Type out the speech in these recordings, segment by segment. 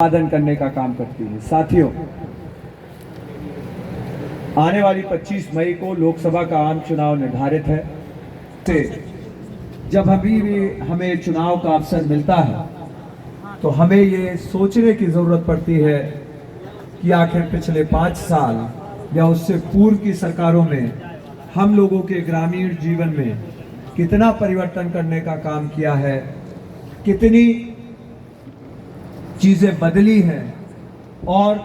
उत्पादन करने का काम करती है। साथियों, आने वाली 25 मई को लोकसभा का आम चुनाव निर्धारित है। जब अभी भी हमें चुनाव का अवसर मिलता है तो हमें ये सोचने की जरूरत पड़ती है कि आखिर पिछले 5 साल या उससे पूर्व की सरकारों में हम लोगों के ग्रामीण जीवन में कितना परिवर्तन करने का काम किया है, कितनी चीजें बदली हैं और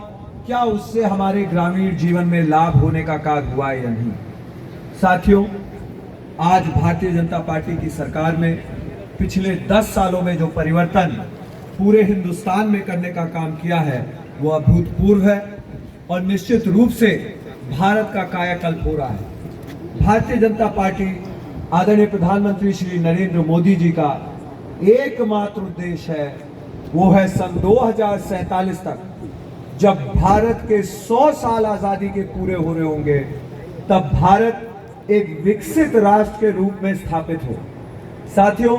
क्या उससे हमारे ग्रामीण जीवन में लाभ होने का कार्य हुआ या नहीं। साथियों, आज भारतीय जनता पार्टी की सरकार में पिछले 10 सालों में जो परिवर्तन पूरे हिंदुस्तान में करने का काम किया है वो अभूतपूर्व है और निश्चित रूप से भारत का कायाकल्प हो रहा है। भारतीय जनता पार्टी आदरणीय प्रधानमंत्री श्री नरेंद्र मोदी जी का एकमात्र उद्देश्य है, वो है सन 2047 तक जब भारत के 100 साल आजादी के पूरे हो रहे होंगे तब भारत एक विकसित राष्ट्र के रूप में स्थापित हो। साथियों,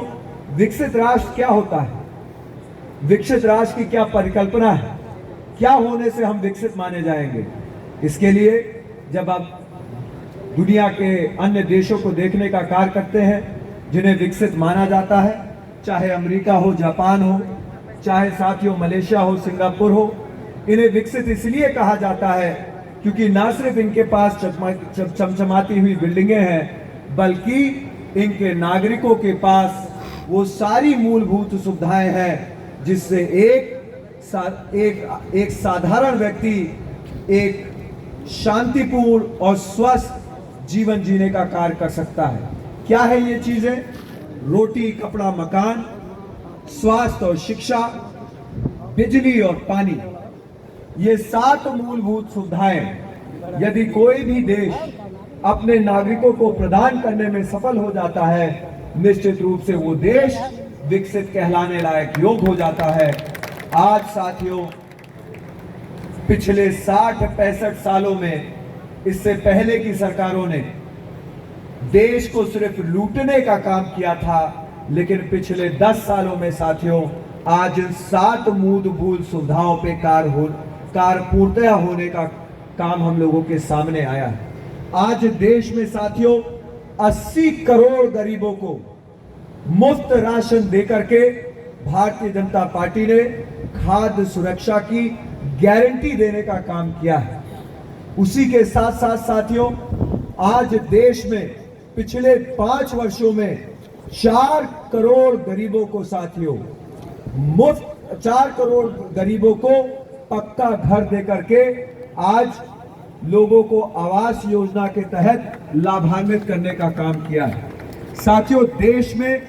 विकसित राष्ट्र क्या होता है? विकसित राष्ट्र की क्या परिकल्पना है? क्या होने से हम विकसित माने जाएंगे? इसके लिए जब आप दुनिया के अन्य देशों को देखने का कार्य करते हैं जिन्हें विकसित माना जाता है, चाहे अमेरिका हो, जापान हो, चाहे साथियों मलेशिया हो, सिंगापुर हो, इन्हें विकसित इसलिए कहा जाता है क्योंकि ना सिर्फ इनके पास चमचमाती हुई बिल्डिंगें हैं बल्कि इनके नागरिकों के पास वो सारी मूलभूत सुविधाएं हैं जिससे एक साधारण व्यक्ति एक शांतिपूर्ण और स्वस्थ जीवन जीने का कार्य कर सकता है। क्या है ये चीजें? रोटी, कपड़ा, मकान, स्वास्थ्य और शिक्षा, बिजली और पानी, ये 7 मूलभूत सुविधाएं यदि कोई भी देश अपने नागरिकों को प्रदान करने में सफल हो जाता है, निश्चित रूप से वो देश विकसित कहलाने लायक योग हो जाता है। आज साथियों, पिछले 60-65 सालों में इससे पहले की सरकारों ने देश को सिर्फ लूटने का काम किया था, लेकिन पिछले 10 सालों में साथियों आज 7 मूलभूत सुविधाओं पे कार्य पूर्णतः होने का काम हम लोगों के सामने आया है। आज देश में साथियों 80 करोड़ गरीबों को मुफ्त राशन देकर के भारतीय जनता पार्टी ने खाद्य सुरक्षा की गारंटी देने का काम किया है। उसी के साथ साथ साथियों, आज देश में पिछले 5 वर्षों में 4 करोड़ गरीबों को साथियों मुफ्त 4 करोड़ गरीबों को पक्का घर देकर के आज लोगों को आवास योजना के तहत लाभान्वित करने का काम किया है। साथियों, देश में